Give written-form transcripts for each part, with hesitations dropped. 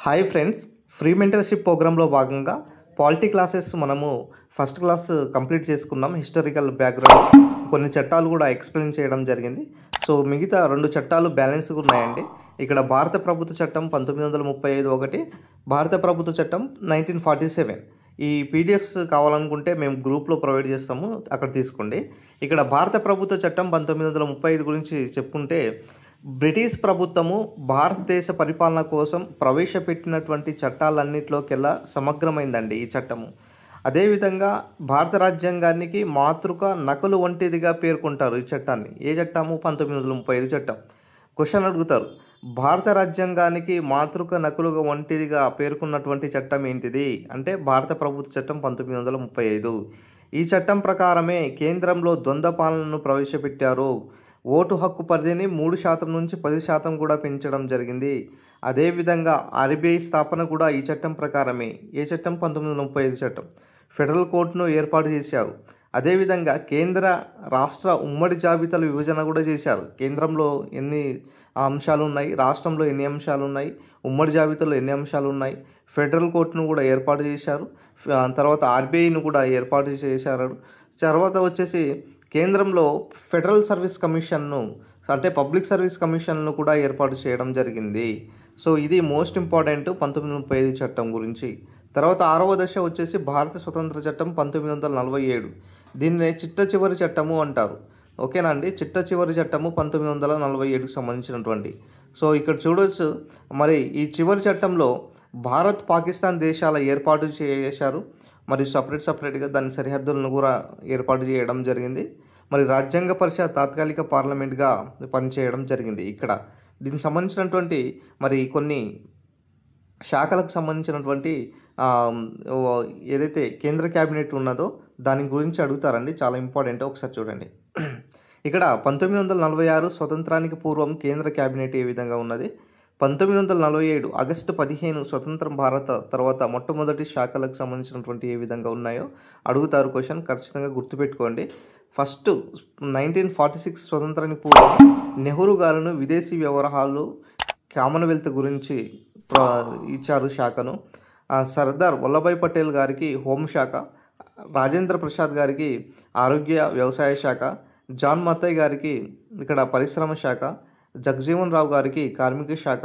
Hi friends, free mentorship ప్రోగ్రాంలో భాగంగా polity classes మనము ఫస్ట్ క్లాస్ కంప్లీట్ చేసుకున్నాం. హిస్టారికల్ బ్యాక్గ్రౌండ్ కొన్ని చట్టాలు కూడా ఎక్స్ప్లెయిన్ చేయడం జరిగింది. సో మిగతా రెండు చట్టాలు బ్యాలెన్స్గా ఉన్నాయండి. ఇక్కడ భారత ప్రభుత్వ చట్టం 1935 ఒకటి, భారత ప్రభుత్వ చట్టం 1947. ఈ పీడిఎఫ్స్ కావాలనుకుంటే మేము గ్రూప్లో ప్రొవైడ్ చేస్తాము, అక్కడ తీసుకోండి. ఇక్కడ భారత ప్రభుత్వ చట్టం 1935 గురించి చెప్పుకుంటే, బ్రిటిష్ ప్రభుత్వము భారతదేశ పరిపాలన కోసం ప్రవేశపెట్టినటువంటి చట్టాలన్నింటిలోకెల్లా సమగ్రమైందండి ఈ చట్టము. అదేవిధంగా భారత రాజ్యాంగానికి మాతృక నకలు వంటిదిగా పేర్కొంటారు ఈ చట్టాన్ని. ఏ చట్టము? 1935 చట్టం. క్వశ్చన్ అడుగుతారు, భారత రాజ్యాంగానికి మాతృక నకలుగా వంటిదిగా పేర్కొన్నటువంటి చట్టం ఏంటిది అంటే భారత ప్రభుత్వ చట్టం 1935. ఈ చట్టం ప్రకారమే కేంద్రంలో ద్వంద్వ పాలనను ప్రవేశపెట్టారు. ఓటు హక్కు పరిధిని 3% నుంచి 10% కూడా పెంచడం జరిగింది. అదేవిధంగా ఆర్బీఐ స్థాపన కూడా ఈ చట్టం ప్రకారమే. ఏ చట్టం? 1935 చట్టం. ఫెడరల్ కోర్టును ఏర్పాటు చేశారు. అదేవిధంగా కేంద్ర రాష్ట్ర ఉమ్మడి జాబితాల విభజన కూడా చేశారు. కేంద్రంలో ఎన్ని అంశాలు ఉన్నాయి, రాష్ట్రంలో ఎన్ని అంశాలు ఉన్నాయి, ఉమ్మడి జాబితాలో ఎన్ని అంశాలు ఉన్నాయి. ఫెడరల్ కోర్టును కూడా ఏర్పాటు చేశారు. తర్వాత ఆర్బీఐను కూడా ఏర్పాటు చేశారు. తర్వాత వచ్చేసి కేంద్రంలో ఫెడరల్ సర్వీస్ కమిషన్ను అంటే పబ్లిక్ సర్వీస్ కమిషన్ను కూడా ఏర్పాటు చేయడం జరిగింది. సో ఇది మోస్ట్ ఇంపార్టెంట్ 1935 చట్టం గురించి. తర్వాత 6వ దశ వచ్చేసి భారత స్వతంత్ర చట్టం 1947. దీన్నే చిట్ట చివరి చట్టము అంటారు. ఓకేనా అండి? చిట్ట చివరి చట్టము 1947కి సంబంధించినటువంటి. సో ఇక్కడ చూడవచ్చు, మరి ఈ చివరి చట్టంలో భారత్ పాకిస్తాన్ దేశాల ఏర్పాటు చేశారు. మరి సపరేట్గా దాని సరిహద్దులను కూడా ఏర్పాటు చేయడం జరిగింది. మరి రాజ్యాంగ పరిషత్ తాత్కాలిక పార్లమెంట్గా పనిచేయడం జరిగింది. ఇక్కడ దీనికి సంబంధించినటువంటి మరి కొన్ని శాఖలకు సంబంధించినటువంటి ఏదైతే కేంద్ర క్యాబినెట్ ఉన్నదో దాని గురించి అడుగుతారండి, చాలా ఇంపార్టెంట్. ఒకసారి చూడండి. ఇక్కడ 1946 స్వతంత్రానికి పూర్వం కేంద్ర క్యాబినెట్ ఏ విధంగా ఉన్నది, 1947 ఆగస్టు 15 స్వతంత్ర భారత తర్వాత మొట్టమొదటి శాఖలకు సంబంధించినటువంటి ఏ విధంగా ఉన్నాయో అడుగుతారు. క్వశ్చన్ ఖచ్చితంగా గుర్తుపెట్టుకోండి. ఫస్ట్ 1946 స్వతంత్రానికి పూర్వం నెహ్రూ గారును విదేశీ వ్యవహారాలు కామన్వెల్త్ గురించి ఇచ్చారు శాఖను. సర్దార్ వల్లభాయ్ పటేల్ గారికి హోంశాఖ, రాజేంద్ర ప్రసాద్ గారికి ఆరోగ్య వ్యవసాయ శాఖ, జాన్ మత్తయ్ గారికి ఇక్కడ పరిశ్రమ శాఖ, జగజీవన్ రావు గారికి కార్మిక శాఖ,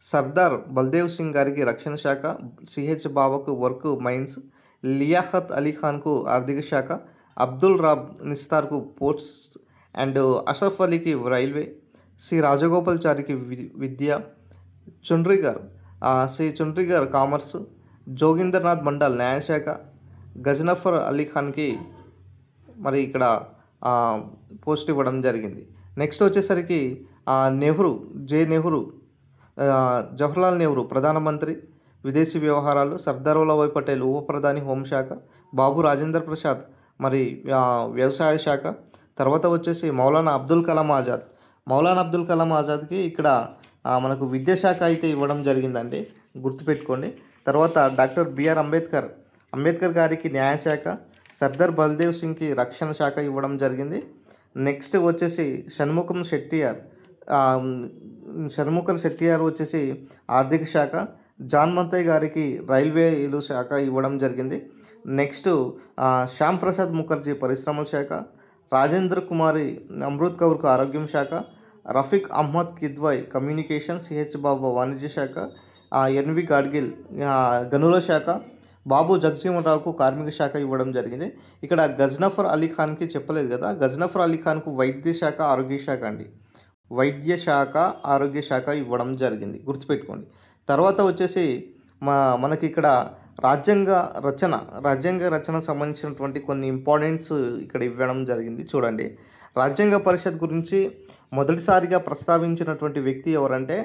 సర్దార్ బల్దేవ్ సింగ్ గారికి రక్షణ శాఖ, సిహెచ్ బాబాకు వర్క్ మైన్స్, లియాఖత్ అలీ ఖాన్కు ఆర్థిక శాఖ, అబ్దుల్ రాబ్ నిస్తార్కు పోర్ట్స్ అండ్ అషఫ్ అలీకి రైల్వే, సి రాజగోపాల్చారికి విద్య, సి చుండ్రిగర్ కామర్స్, జోగిందర్నాథ్ మండల్ న్యాయశాఖ, గజనఫర్ అలీ ఖాన్కి మరి ఇక్కడ పోస్ట్ ఇవ్వడం జరిగింది. నెక్స్ట్ వచ్చేసరికి నెహ్రూ, నెహ్రూ, జవహర్లాల్ నెహ్రూ ప్రధానమంత్రి విదేశీ వ్యవహారాలు, సర్దార్ వల్లభాయ్ పటేల్ ఉప ప్రధాని హోంశాఖ, బాబు రాజేంద్ర ప్రసాద్ మరి వ్యవసాయ శాఖ. తర్వాత వచ్చేసి మౌలానా అబ్దుల్ కలాం ఆజాద్కి ఇక్కడ మనకు విద్యాశాఖ అయితే ఇవ్వడం జరిగిందండి, గుర్తుపెట్టుకోండి. తర్వాత డాక్టర్ బిఆర్ అంబేద్కర్ గారికి న్యాయశాఖ, సర్దార్ బల్దేవ్ సింగ్కి రక్షణ శాఖ ఇవ్వడం జరిగింది. నెక్స్ట్ వచ్చేసి షణ్ముఖం శెట్టియార్ వచ్చేసి ఆర్థిక శాఖ, జాన్ మత్తయ్ గారికి రైల్వేలు శాఖ ఇవ్వడం జరిగింది. నెక్స్ట్ శ్యామ్ ప్రసాద్ ముఖర్జీ పరిశ్రమల శాఖ, రాజేంద్ర కుమారి అమృత్ కౌర్కు ఆరోగ్యం శాఖ, రఫీక్ అహ్మద్ కిద్వాయ్ కమ్యూనికేషన్, సిహెచ్ బాబా వాణిజ్య శాఖ, ఎన్వి గాడ్గిల్ గనుల శాఖ, బాబు జగజీవన్ రావుకు కార్మిక శాఖ ఇవ్వడం జరిగింది. ఇక్కడ గజనఫర్ అలీ ఖాన్కి చెప్పలేదు కదా, గజనఫర్ అలీ ఖాన్కు వైద్య శాఖ ఆరోగ్య శాఖ అండి, వైద్య శాఖ ఆరోగ్య శాఖ ఇవ్వడం జరిగింది, గుర్తుపెట్టుకోండి. తర్వాత వచ్చేసి మనకి ఇక్కడ రాజ్యాంగ రచన సంబంధించినటువంటి కొన్ని ఇంపార్టెంట్స్ ఇక్కడ ఇవ్వడం జరిగింది. చూడండి, రాజ్యాంగ పరిషత్ గురించి మొదటిసారిగా ప్రస్తావించినటువంటి వ్యక్తి ఎవరంటే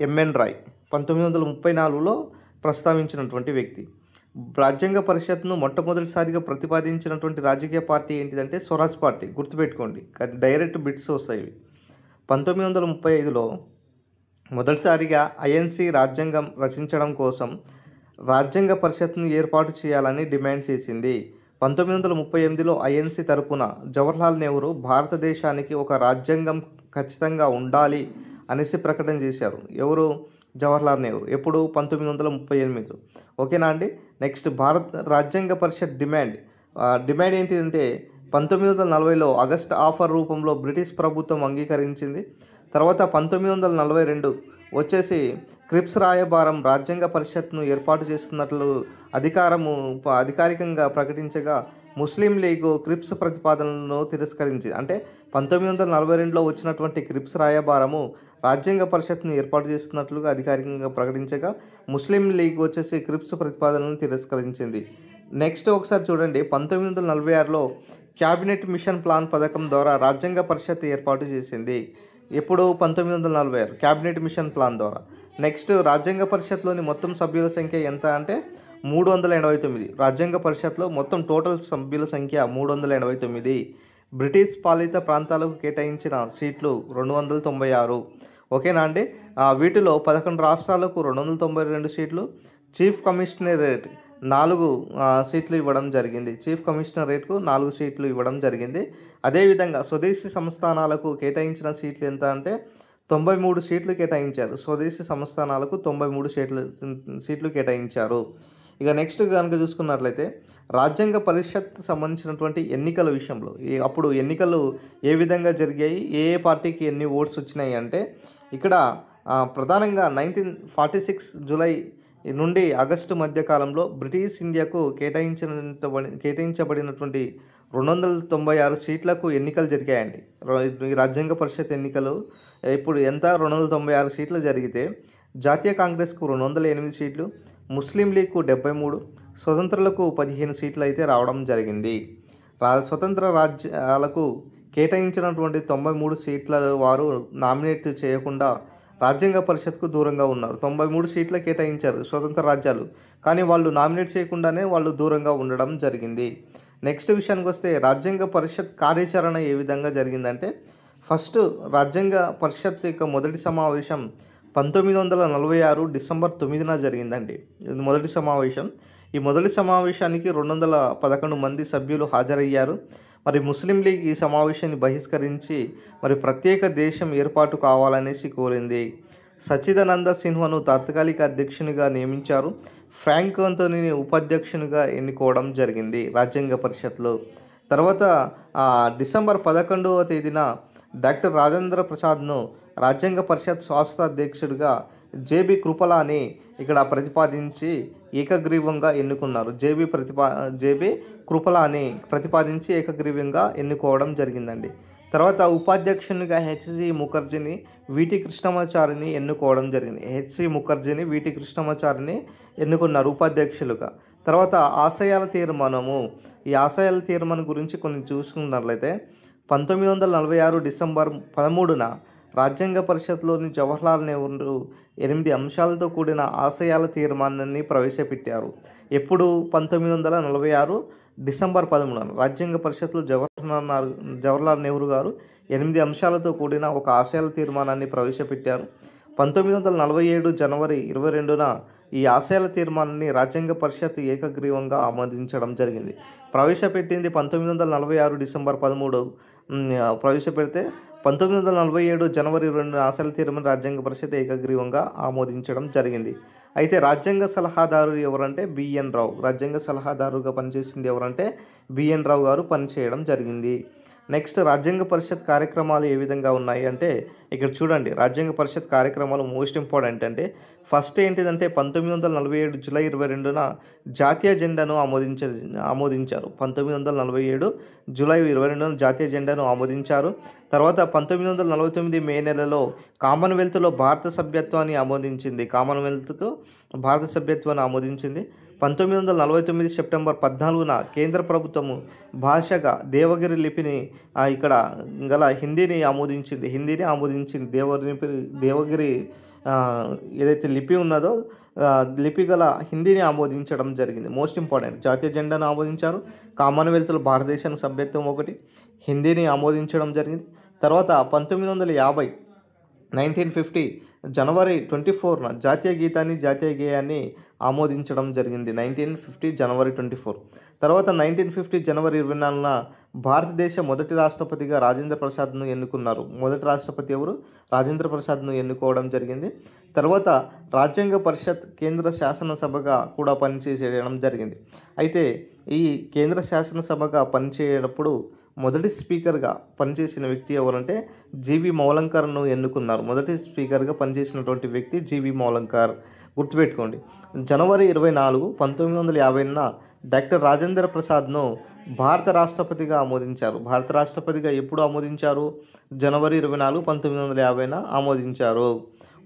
ఎంఎన్ రాయ్, 1934లో ప్రస్తావించినటువంటి వ్యక్తి. రాజ్యాంగ పరిషత్ను మొట్టమొదటిసారిగా ప్రతిపాదించినటువంటి రాజకీయ పార్టీ ఏంటిదంటే స్వరాజ్ పార్టీ, గుర్తుపెట్టుకోండి. డైరెక్ట్ బిట్స్ వస్తాయి. 1935లో మొదటిసారిగా ఐఎన్సి రాజ్యాంగం రచించడం కోసం రాజ్యాంగ పరిషత్ను ఏర్పాటు చేయాలని డిమాండ్ చేసింది. 1938లో ఐఎన్సి తరపున జవహర్లాల్ నెహ్రూ భారతదేశానికి ఒక రాజ్యాంగం ఖచ్చితంగా ఉండాలి అనేసి ప్రకటన చేశారు. ఎవరు? జవహర్లాల్ నెహ్రూ. ఎప్పుడు? 1938లో. ఓకేనా అండి. నెక్స్ట్ భారత్ రాజ్యాంగ పరిషత్ డిమాండ్ ఏంటిదంటే 1940లో ఆగస్ట్ ఆఫర్ రూపంలో బ్రిటిష్ ప్రభుత్వం అంగీకరించింది. తర్వాత 1942 వచ్చేసి క్రిప్స్ రాయబారం రాజ్యాంగ పరిషత్ను ఏర్పాటు చేస్తున్నట్లు అధికారికంగా ప్రకటించగా ముస్లిం లీగ్ క్రిప్స్ ప్రతిపాదనలను తిరస్కరించింది. అంటే 1942లో వచ్చినటువంటి క్రిప్స్ రాయబారము రాజ్యాంగ పరిషత్ను ఏర్పాటు చేస్తున్నట్లుగా అధికారికంగా ప్రకటించగా ముస్లిం లీగ్ వచ్చేసి క్రిప్స్ ప్రతిపాదనలను తిరస్కరించింది. నెక్స్ట్ ఒకసారి చూడండి, 1946లో క్యాబినెట్ మిషన్ ప్లాన్ పథకం ద్వారా రాజ్యాంగ పరిషత్ ఏర్పాటు చేసింది. ఎప్పుడు? 1946 క్యాబినెట్ మిషన్ ప్లాన్ ద్వారా. నెక్స్ట్ రాజ్యాంగ పరిషత్లోని మొత్తం సభ్యుల సంఖ్య ఎంత అంటే 389. రాజ్యాంగ పరిషత్లో మొత్తం టోటల్ సభ్యుల సంఖ్య 389. బ్రిటిష్ పాలిత ప్రాంతాలకు కేటాయించిన సీట్లు 296. ఓకేనా అండి. వీటిలో 11 రాష్ట్రాలకు 292 సీట్లు, చీఫ్ కమిషనరేట్ 4 సీట్లు ఇవ్వడం జరిగింది. చీఫ్ కమిషనరేట్కు 4 సీట్లు ఇవ్వడం జరిగింది. అదేవిధంగా స్వదేశీ సంస్థానాలకు కేటాయించిన సీట్లు ఎంత అంటే 93 సీట్లు కేటాయించారు. స్వదేశీ సంస్థానాలకు 93 సీట్లు కేటాయించారు. ఇక నెక్స్ట్ కనుక చూసుకున్నట్లయితే రాజ్యాంగ పరిషత్ సంబంధించినటువంటి ఎన్నికల విషయంలో అప్పుడు ఎన్నికలు ఏ విధంగా జరిగాయి, ఏ పార్టీకి ఎన్ని ఓట్స్ వచ్చినాయి అంటే ఇక్కడ ప్రధానంగా 1946 జూలై నుండి ఆగస్టు మధ్య కాలంలో బ్రిటిష్ ఇండియాకు కేటాయించబడినటువంటి 296 సీట్లకు ఎన్నికలు జరిగాయండి. ఈ రాజ్యాంగ పరిషత్ ఎన్నికలు ఇప్పుడు ఎంత? 296 సీట్లు జరిగితే జాతీయ కాంగ్రెస్కు 208 సీట్లు, ముస్లిం లీగ్కు 73, స్వతంత్రులకు 15 సీట్లు అయితే రావడం జరిగింది. స్వతంత్ర రాజ్యాలకు కేటాయించినటువంటి 93 సీట్ల వారు నామినేట్ చేయకుండా రాజ్యాంగ పరిషత్కు దూరంగా ఉన్నారు. 93 సీట్లు కేటాయించారు స్వతంత్ర రాజ్యాలు, కానీ వాళ్ళు నామినేట్ చేయకుండానే వాళ్ళు దూరంగా ఉండడం జరిగింది. నెక్స్ట్ విషయానికి వస్తే రాజ్యాంగ పరిషత్ కార్యాచరణ ఏ విధంగా జరిగిందంటే ఫస్ట్ రాజ్యాంగ పరిషత్ యొక్క మొదటి సమావేశం 1946 డిసెంబర్ 9న జరిగిందండి. ఇది మొదటి సమావేశం. ఈ మొదటి సమావేశానికి 211 మంది సభ్యులు హాజరయ్యారు. మరి ముస్లిం లీగ్ ఈ సమావేశాన్ని బహిష్కరించి మరి ప్రత్యేక దేశం ఏర్పాటు కావాలనేసి కోరింది. సచ్చిదానంద సిన్హాను తాత్కాలిక అధ్యక్షునిగా నియమించారు. ఫ్రాంక్ ఆంథోనీని ఉపాధ్యక్షునిగా ఎన్నుకోవడం జరిగింది రాజ్యాంగ పరిషత్లో. తర్వాత డిసెంబర్ 11వ తేదీన డాక్టర్ రాజేంద్ర ప్రసాద్ను రాజ్యాంగ పరిషత్ శాశ్వత అధ్యక్షుడిగా జేబీ కృపలాని ఇక్కడ ప్రతిపాదించి ఏకగ్రీవంగా ఎన్నుకున్నారు. జేబీ కృపలాని ప్రతిపాదించి ఏకగ్రీవంగా ఎన్నుకోవడం జరిగిందండి. తర్వాత ఉపాధ్యక్షునిగా హెచ్సి ముఖర్జీని వీటి కృష్ణమాచారిని ఎన్నుకోవడం జరిగింది. హెచ్సి ముఖర్జీని వీటి కృష్ణమాచారిని ఎన్నుకున్నారు ఉపాధ్యక్షులుగా. తర్వాత ఆశయాల తీర్మానము. ఈ ఆశయాల తీర్మానం గురించి కొన్ని చూసుకున్నట్లయితే 1946 డిసెంబర్ 13న రాజ్యాంగ పరిషత్లోని జవహర్లాల్ నెహ్రూ 8 అంశాలతో కూడిన ఆశయాల తీర్మానాన్ని ప్రవేశపెట్టారు. ఎప్పుడు? 1946 డిసెంబర్ 13న రాజ్యాంగ పరిషత్లో జవహర్లాల్ నెహ్రూ గారు 8 అంశాలతో కూడిన ఒక ఆశయాల తీర్మానాన్ని ప్రవేశపెట్టారు. 1947 జనవరి 22న ఈ ఆశయాల తీర్మానాన్ని రాజ్యాంగ పరిషత్ ఏకగ్రీవంగా ఆమోదించడం జరిగింది. ప్రవేశపెట్టింది 1946 డిసెంబర్ 13 ప్రవేశపెడితే 1947 జనవరి 22 ఆశయాల తీర్మానం రాజ్యాంగ పరిషత్ ఏకగ్రీవంగా ఆమోదించడం జరిగింది. అయితే రాజ్యాంగ సలహాదారు ఎవరంటే బిఎన్ రావు. రాజ్యాంగ సలహాదారుగా పనిచేసింది ఎవరంటే బిఎన్ రావు గారు పనిచేయడం జరిగింది. నెక్స్ట్ రాజ్యాంగ పరిషత్ కార్యక్రమాలు ఏ విధంగా ఉన్నాయి అంటే ఇక్కడ చూడండి. రాజ్యాంగ పరిషత్ కార్యక్రమాలు మోస్ట్ ఇంపార్టెంట్ అంటే ఫస్ట్ ఏంటిదంటే 1947 జూలై 22న జాతీయ జెండాను ఆమోదించారు. 1947 జూలై 22న జాతీయ జెండాను ఆమోదించారు. తర్వాత 1949 మే నెలలో కామన్వెల్త్లో భారత సభ్యత్వాన్ని ఆమోదించింది. 1949 సెప్టెంబర్ 14న కేంద్ర ప్రభుత్వము భాషగా దేవగిరి లిపిని ఇక్కడ గల హిందీని ఆమోదించింది. దేవగిరి ఏదైతే లిపి ఉన్నదో లిపి గల హిందీని ఆమోదించడం జరిగింది. Most important. జాతీయ జెండాను ఆమోదించారు. కామన్వెల్త్లో భారతదేశానికి సభ్యత్వం ఒకటి, హిందీని ఆమోదించడం జరిగింది. తర్వాత 1950 1950 జనవరి 24న జాతీయ గీతాన్ని, జాతీయ గేయాన్ని ఆమోదించడం జరిగింది. 1950 జనవరి 24. తర్వాత 1950 జనవరి 24న భారతదేశ మొదటి రాష్ట్రపతిగా రాజేంద్ర ప్రసాద్‌ను ఎన్నుకున్నారు. మొదటి రాష్ట్రపతి ఎవరు? రాజేంద్ర ప్రసాద్‌ను ఎన్నుకోవడం జరిగింది. తర్వాత రాజ్యాంగ పరిషత్ కేంద్ర శాసనసభగా కూడా పనిచేయడం జరిగింది. అయితే ఈ కేంద్ర శాసనసభగా పనిచేయనప్పుడు మొదటి స్పీకర్‌గా పనిచేసిన వ్యక్తి ఎవరంటే జీవీ మౌలంకర్‌ను ఎన్నుకున్నారు. మొదటి స్పీకర్‌గా పనిచేసినటువంటి వ్యక్తి జీవీ మౌలంకర్. గుర్తుపెట్టుకోండి. జనవరి 24, 1950న డాక్టర్ రాజేంద్ర ప్రసాద్‌ను భారత రాష్ట్రపతిగా ఆమోదించారు. భారత రాష్ట్రపతిగా ఎప్పుడు ఆమోదించారు? జనవరి 24, 1950న ఆమోదించారు.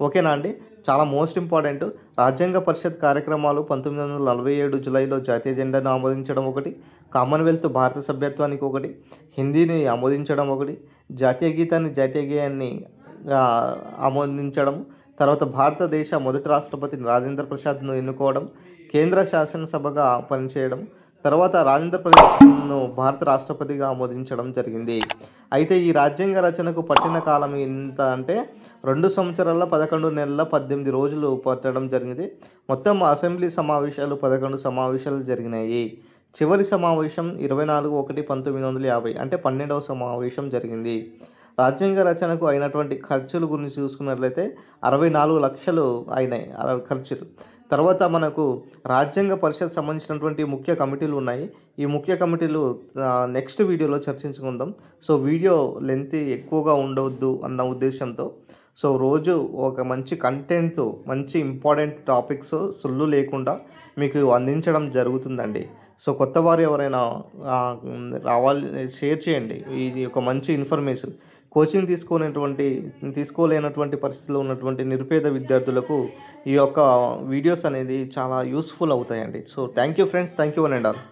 ఓకేనా అండి? చాలా మోస్ట్ ఇంపార్టెంట్. రాజ్యాంగ పరిషత్ కార్యక్రమాలు 1947 జూలైలో జాతీయ జెండాను ఆమోదించడం ఒకటి, కామన్వెల్త్ భారత సభ్యత్వానికి ఒకటి, హిందీని ఆమోదించడం ఒకటి, జాతీయ గీతాన్ని, జాతీయ గేయాన్ని ఆమోదించడం, తర్వాత భారతదేశ మొదటి రాష్ట్రపతిని రాజేంద్ర ప్రసాద్‌ను ఎన్నుకోవడం, కేంద్ర శాసనసభగా పనిచేయడం, తర్వాత రాజేంద్ర ప్రసాద్‌ను భారత రాష్ట్రపతిగా ఆమోదించడం జరిగింది. అయితే ఈ రాజ్యాంగ రచనకు పట్టిన కాలం ఎంత అంటే 2 సంవత్సరాల 11 నెలల 18 రోజులు పట్టడం జరిగింది. మొత్తం అసెంబ్లీ సమావేశాలు 11 సమావేశాలు జరిగినాయి. చివరి సమావేశం 24/1/1950 అంటే 12వ సమావేశం జరిగింది. రాజ్యాంగ రచనకు అయినటువంటి ఖర్చుల గురించి చూసుకున్నట్లయితే 64 లక్షలు అయినాయి ఖర్చులు. తర్వాత మనకు రాజ్యాంగ పరిషత్ సంబంధించినటువంటి ముఖ్య కమిటీలు ఉన్నాయి. ఈ ముఖ్య కమిటీలు నెక్స్ట్ వీడియోలో చర్చించుకుందాం. సో వీడియో లెంత్ ఎక్కువగా ఉండవద్దు అన్న ఉద్దేశంతో సో రోజు ఒక మంచి కంటెంట్‌తో మంచి ఇంపార్టెంట్ టాపిక్స్ సొల్లు లేకుండా మీకు అందించడం జరుగుతుందండి. సో కొత్తవారు ఎవరైనా షేర్ చేయండి. ఇది ఒక మంచి ఇన్ఫర్మేషన్. కోచింగ్ తీసుకోలేనటువంటి పరిస్థితిలో ఉన్నటువంటి నిరుపేద విద్యార్థులకు ఈ యొక్క వీడియోస్ అనేది చాలా యూస్‌ఫుల్ అవుతాయండి. So thank you friends. Thank you one and all.